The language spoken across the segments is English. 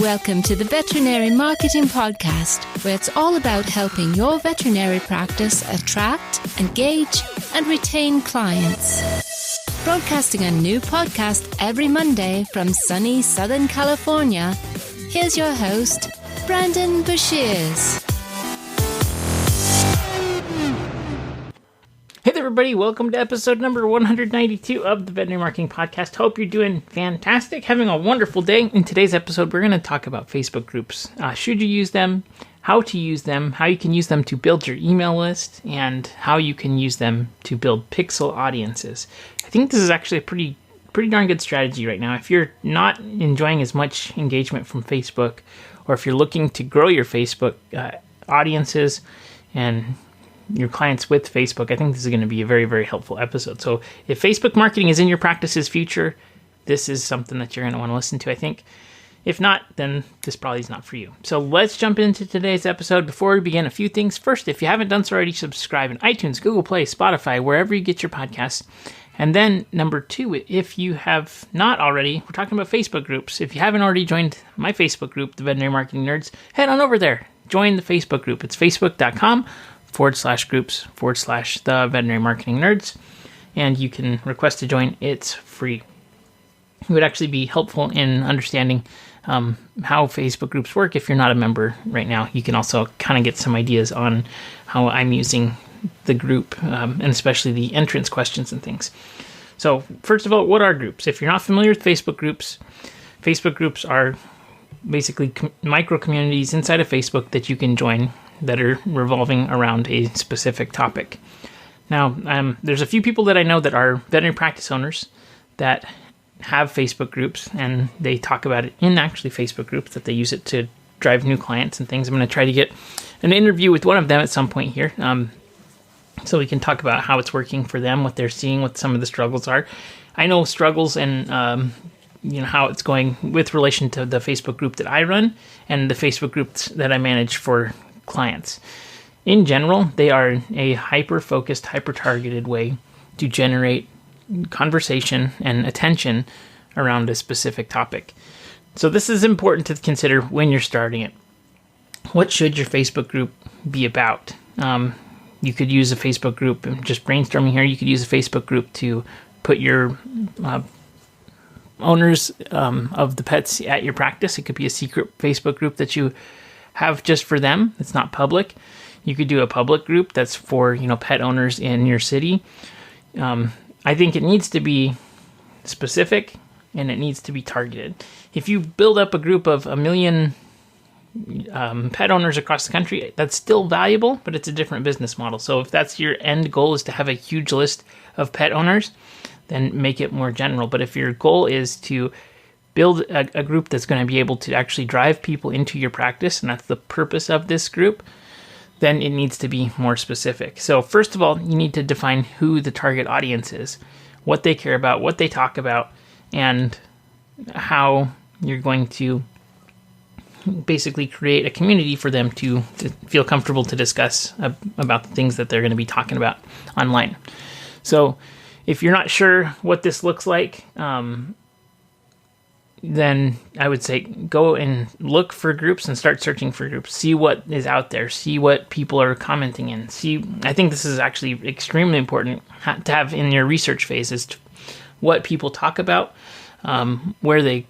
Welcome to the Veterinary Marketing Podcast, where it's all about helping your veterinary practice attract, engage, and retain clients. Broadcasting a new podcast every Monday from sunny Southern California, here's your host, Brandon Bashirs. Hey there, everybody. Welcome to episode number 192 of the Veterinary Marketing Podcast. Hope you're doing fantastic, having a wonderful day. In today's episode, we're going to talk about Facebook groups. Should you use them, how to use them, how you can use them to build your email list, and how you can use them to build pixel audiences. I think this is actually a pretty darn good strategy right now. If you're not enjoying as much engagement from Facebook, or if you're looking to grow your Facebook audiences and your clients with Facebook, I think this is going to be a very, very helpful episode. So if Facebook marketing is in your practice's future, this is something that you're going to want to listen to, I think. If not, then this probably is not for you. So let's jump into today's episode. Before we begin, a few things. First, if you haven't done so already, subscribe in iTunes, Google Play, Spotify, wherever you get your podcasts. And then number two, if you have not already, we're talking about Facebook groups. If you haven't already joined my Facebook group, the Veterinary Marketing Nerds, head on over there. Join the Facebook group. It's facebook.com/groups/the Veterinary Marketing Nerds. And you can request to join. It's free. It would actually be helpful in understanding how Facebook groups work. If you're not a member right now, you can also kind of get some ideas on how I'm using the group, and especially the entrance questions and things. So first of all, what are groups? If you're not familiar with Facebook groups are basically micro communities inside of Facebook that you can join that are revolving around a specific topic. Now, there's a few people that I know that are veterinary practice owners that have Facebook groups, and they talk about it in actually Facebook groups, that they use it to drive new clients and things. I'm going to try to get an interview with one of them at some point here, so we can talk about how it's working for them, what they're seeing, what some of the struggles are. I know struggles and how it's going with relation to the Facebook group that I run and the Facebook groups that I manage for clients. In general, they are a hyper-focused, hyper-targeted way to generate conversation and attention around a specific topic. So this is important to consider when you're starting it. What should your Facebook group be about? You could use a Facebook group, just brainstorming here, you could use a Facebook group to put your owners of the pets at your practice. It could be a secret Facebook group that you have just for them. It's not public. You could do a public group that's for, pet owners in your city. I think it needs to be specific and it needs to be targeted. If you build up a group of 1 million pet owners across the country, that's still valuable, but it's a different business model. So if that's your end goal, is to have a huge list of pet owners, then make it more general. But if your goal is to build a group that's going to be able to actually drive people into your practice, and that's the purpose of this group, then it needs to be more specific. So first of all, you need to define who the target audience is, what they care about, what they talk about, and how you're going to basically create a community for them to feel comfortable to discuss about the things that they're going to be talking about online. So if you're not sure what this looks like, then I would say go and look for groups and start searching for groups. See what is out there. See what people are commenting in. I think this is actually extremely important to have in your research phase, is what people talk about, where they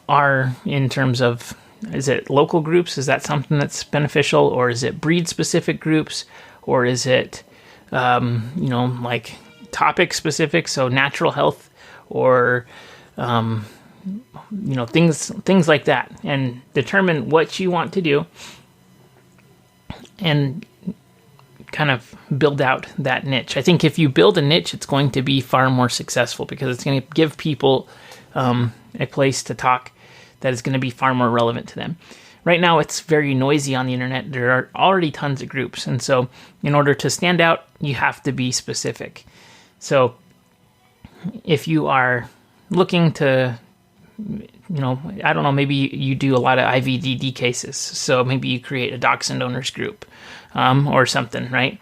are in terms of, is it local groups? Is that something that's beneficial? Or is it breed-specific groups? Or is it, like topic-specific, so natural health, or things like that, and determine what you want to do and kind of build out that niche. I think if you build a niche, it's going to be far more successful because it's going to give people a place to talk that is going to be far more relevant to them. Right now, it's very noisy on the internet. There are already tons of groups, and so in order to stand out, you have to be specific. So if you are looking to, I don't know, maybe you do a lot of IVDD cases, so maybe you create a dachshund owners group or something, right?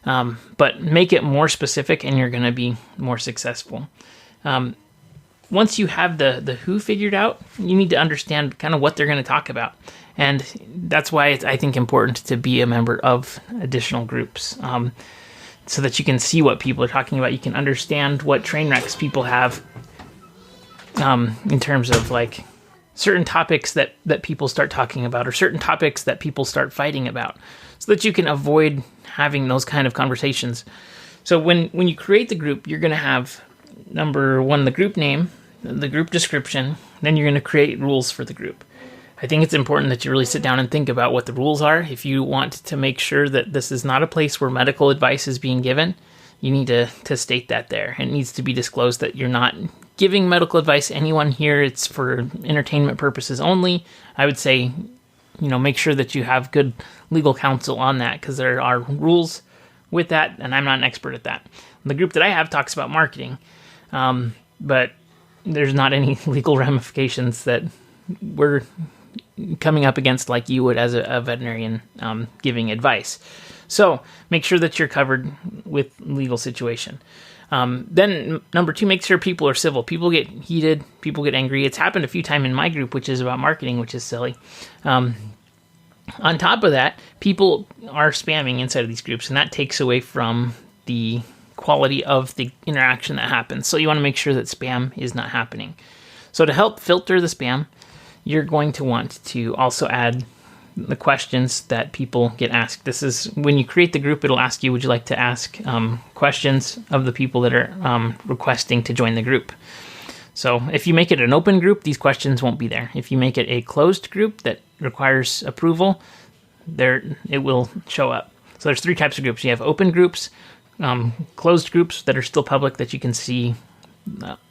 But make it more specific and you're going to be more successful. Once you have the who figured out, you need to understand kind of what they're going to talk about. And that's why it's, I think, important to be a member of additional groups, so that you can see what people are talking about. You can understand what train wrecks people have in terms of like certain topics that people start talking about, or certain topics that people start fighting about, so that you can avoid having those kind of conversations. So when you create the group, you're going to have, number one, the group name, the group description, then you're going to create rules for the group. I think it's important that you really sit down and think about what the rules are. If you want to make sure that this is not a place where medical advice is being given, you need to state that there. It needs to be disclosed that you're not giving medical advice to anyone here. It's for entertainment purposes only. I would say, make sure that you have good legal counsel on that, because there are rules with that, and I'm not an expert at that. The group that I have talks about marketing, but there's not any legal ramifications that we're coming up against like you would as a veterinarian giving advice. So make sure that you're covered with legal situation. Then number two, make sure people are civil. People get heated. People get angry. It's happened a few times in my group, which is about marketing, which is silly. On top of that, people are spamming inside of these groups, and that takes away from the quality of the interaction that happens. So you want to make sure that spam is not happening. So to help filter the spam, you're going to want to also add the questions that people get asked. This is when you create the group, it'll ask you, would you like to ask questions of the people that are requesting to join the group? So if you make it an open group, these questions won't be there. If you make it a closed group that requires approval, it will show up. So there's three types of groups. You have open groups, closed groups that are still public that you can see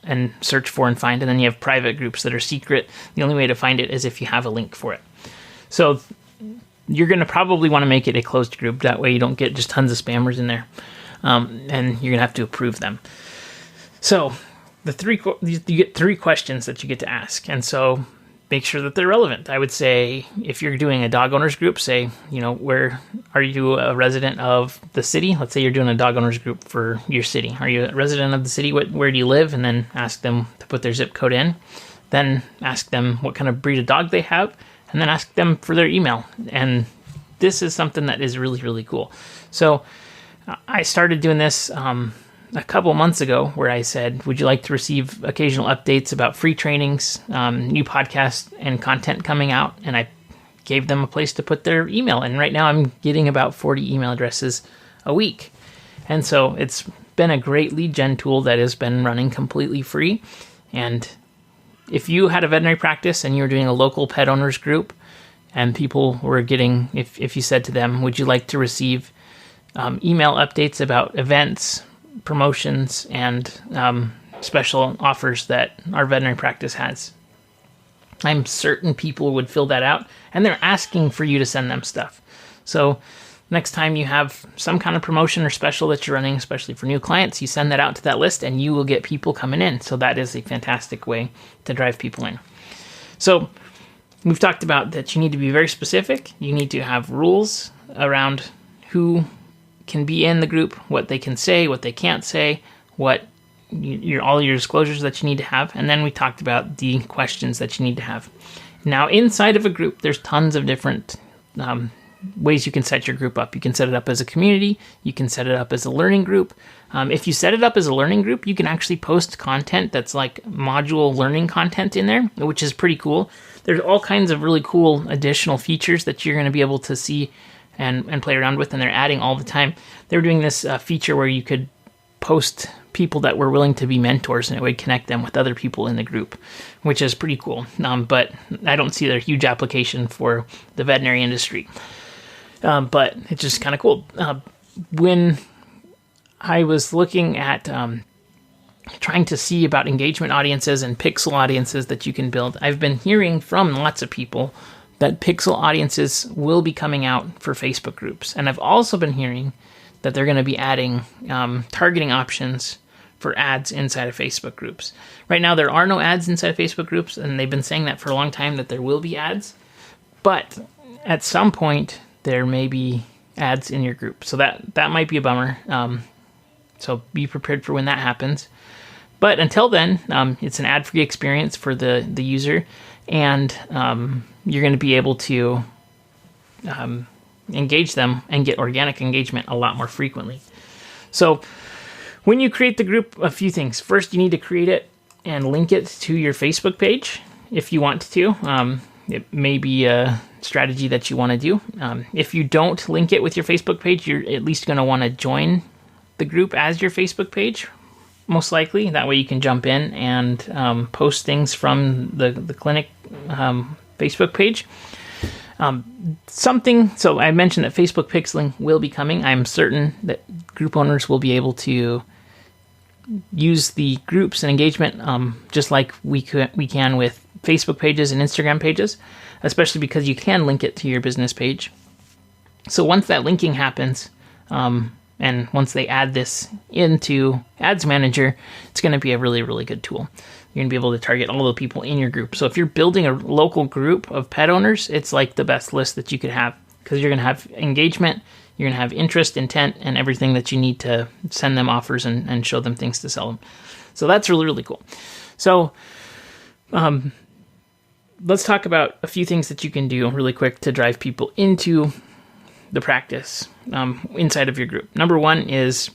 and search for and find, and then you have private groups that are secret. The only way to find it is if you have a link for it. So you're going to probably want to make it a closed group. That way you don't get just tons of spammers in there, and you're going to have to approve them. So you get three questions that you get to ask, and so make sure that they're relevant. I would say if you're doing a dog owners group, say, where are you a resident of the city? Let's say you're doing a dog owners group for your city. Are you a resident of the city? Where do you live? And then ask them to put their zip code in. Then ask them what kind of breed of dog they have, and then ask them for their email. And this is something that is really, really cool. So I started doing this a couple months ago, where I said, would you like to receive occasional updates about free trainings, new podcasts, and content coming out? And I gave them a place to put their email. And right now I'm getting about 40 email addresses a week. And so it's been a great lead gen tool that has been running completely free. And if you had a veterinary practice and you were doing a local pet owners group, and people were getting, if you said to them, would you like to receive email updates about events, promotions, and special offers that our veterinary practice has, I'm certain people would fill that out, and they're asking for you to send them stuff. So next time you have some kind of promotion or special that you're running, especially for new clients, you send that out to that list, and you will get people coming in. So that is a fantastic way to drive people in. So we've talked about that you need to be very specific. You need to have rules around who can be in the group, what they can say, what they can't say, what all your disclosures that you need to have. And then we talked about the questions that you need to have. Now, inside of a group, there's tons of different ways you can set your group up. You can set it up as a community. You can set it up as a learning group. If you set it up as a learning group, you can actually post content that's like module learning content in there, which is pretty cool. There's all kinds of really cool additional features that you're going to be able to see and play around with, and they're adding all the time. They were doing this feature where you could post people that were willing to be mentors, and it would connect them with other people in the group, which is pretty cool. But I don't see their huge application for the veterinary industry. But it's just kind of cool. When I was looking at trying to see about engagement audiences and pixel audiences that you can build, I've been hearing from lots of people that pixel audiences will be coming out for Facebook groups. And I've also been hearing that they're going to be adding targeting options for ads inside of Facebook groups. Right now, there are no ads inside of Facebook groups, and they've been saying that for a long time, that there will be ads. But at some point, there may be ads in your group. So that might be a bummer. So be prepared for when that happens. But until then, it's an ad-free experience for the user, and you're going to be able to engage them and get organic engagement a lot more frequently. So when you create the group, a few things. First, you need to create it and link it to your Facebook page if you want to. It may be a strategy that you want to do. If you don't link it with your Facebook page, you're at least going to want to join the group as your Facebook page, most likely. That way you can jump in and post things from the clinic Facebook page. So I mentioned that Facebook pixeling will be coming. I'm certain that group owners will be able to use the groups and engagement just like we can with Facebook pages and Instagram pages, especially because you can link it to your business page. So once that linking happens, and once they add this into Ads Manager, it's going to be a really, really good tool. You're going to be able to target all the people in your group. So if you're building a local group of pet owners, it's like the best list that you could have, because you're going to have engagement, you're going to have interest, intent, and everything that you need to send them offers and show them things to sell them. So that's really, really cool. So let's talk about a few things that you can do really quick to drive people into the practice inside of your group. Number one is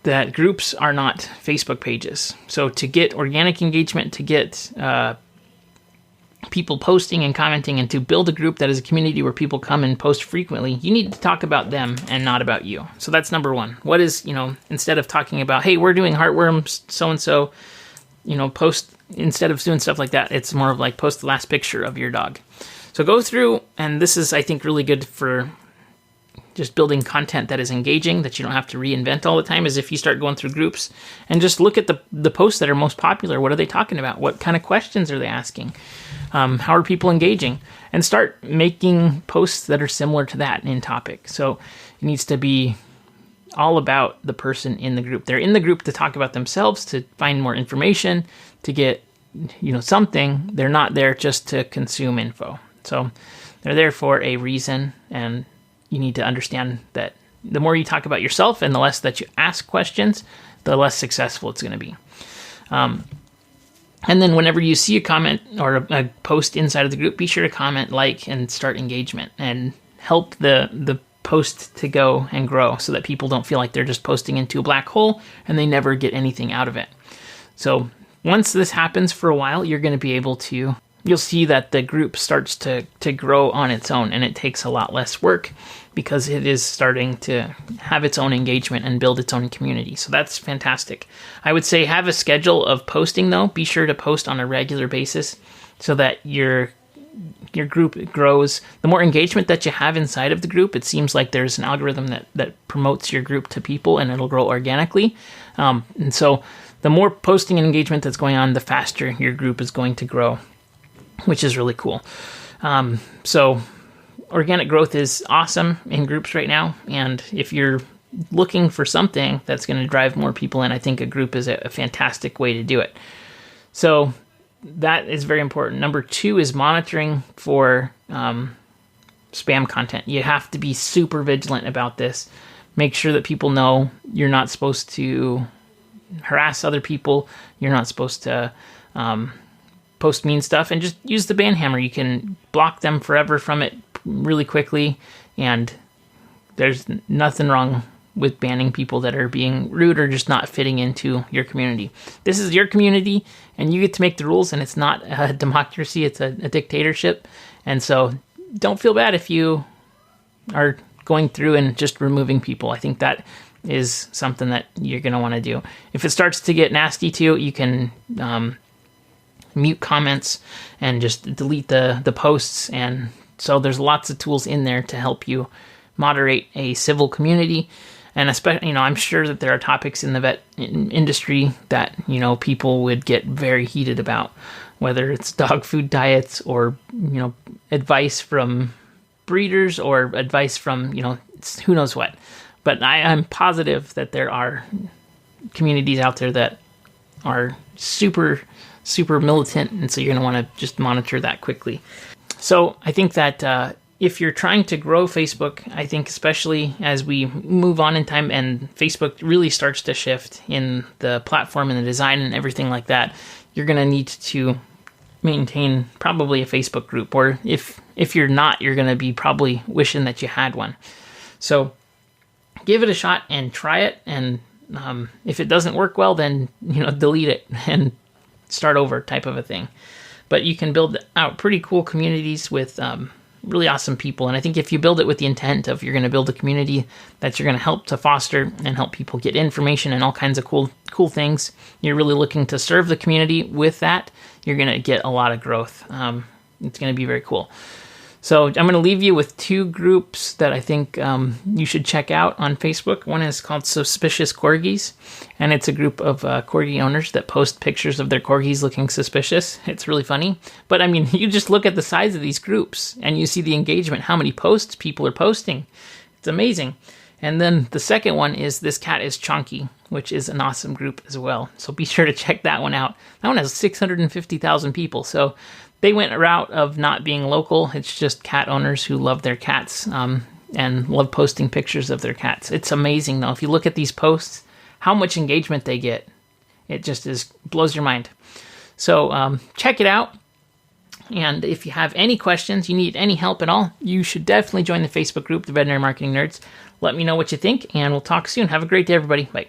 that groups are not Facebook pages. So to get organic engagement, to get people posting and commenting, and to build a group that is a community where people come and post frequently, you need to talk about them and not about you. So that's number one. What is, instead of talking about, hey, we're doing heartworms, so-and-so, post, instead of doing stuff like that, it's more of like post the last picture of your dog. So go through, and this is, I think, really good for just building content that is engaging, that you don't have to reinvent all the time, is if you start going through groups and just look at the posts that are most popular. What are they talking about? What kind of questions are they asking? How are people engaging? And start making posts that are similar to that in topic. So it needs to be all about the person in the group. They're in the group to talk about themselves, to find more information, to get something. They're not there just to consume info. So they're there for a reason, and you need to understand that the more you talk about yourself and the less that you ask questions, the less successful it's going to be. And then whenever you see a comment or a post inside of the group, be sure to comment, like, and start engagement, and help the post to go and grow so that people don't feel like they're just posting into a black hole and they never get anything out of it. So once this happens for a while, you're going to be able to, you'll see that the group starts to grow on its own, and it takes a lot less work because it is starting to have its own engagement and build its own community. So that's fantastic. I would say have a schedule of posting, though. Be sure to post on a regular basis so that your group grows. The more engagement that you have inside of the group, it seems like there's an algorithm that promotes your group to people, and it'll grow organically. And so the more posting and engagement that's going on, the faster your group is going to grow, which is really cool. So organic growth is awesome in groups right now. And if you're looking for something that's going to drive more people in, I think a group is a fantastic way to do it. So that is very important. Number two is monitoring for spam content. You have to be super vigilant about this. Make sure that people know you're not supposed to harass other people. You're not supposed to post mean stuff, and just use the ban hammer. You can block them forever from it really quickly, and there's nothing wrong with banning people that are being rude or just not fitting into your community. This is your community, and you get to make the rules, and it's not a democracy, it's a dictatorship. And so don't feel bad if you are going through and just removing people. I think that is something that you're going to want to do. If it starts to get nasty too, you can mute comments and just delete the posts. And so there's lots of tools in there to help you moderate a civil community. And especially, I'm sure that there are topics in the vet industry that, people would get very heated about, whether it's dog food diets or, advice from breeders or advice from, who knows what. But I'm positive that there are communities out there that are super, super militant. And so you're going to want to just monitor that quickly. So I think that if you're trying to grow Facebook, I think especially as we move on in time and Facebook really starts to shift in the platform and the design and everything like that, you're going to need to maintain probably a Facebook group. Or if you're not, you're going to be probably wishing that you had one. So give it a shot and try it. And if it doesn't work well, then delete it and start over type of a thing. But you can build out pretty cool communities with really awesome people. And I think if you build it with the intent of you're going to build a community that you're going to help to foster and help people get information and all kinds of cool things, you're really looking to serve the community with that, you're going to get a lot of growth. It's going to be very cool. So I'm going to leave you with 2 groups that I think you should check out on Facebook. One is called Suspicious Corgis, and it's a group of corgi owners that post pictures of their corgis looking suspicious. It's really funny. But I mean, you just look at the size of these groups and you see the engagement, how many posts people are posting. It's amazing. And then the second one is This Cat is Chonky, which is an awesome group as well. So be sure to check that one out. That one has 650,000 people. So they went a route of not being local. It's just cat owners who love their cats and love posting pictures of their cats. It's amazing, though. If you look at these posts, how much engagement they get. It just blows your mind. So check it out. And if you have any questions, you need any help at all, you should definitely join the Facebook group, The Veterinary Marketing Nerds. Let me know what you think, and we'll talk soon. Have a great day, everybody. Bye.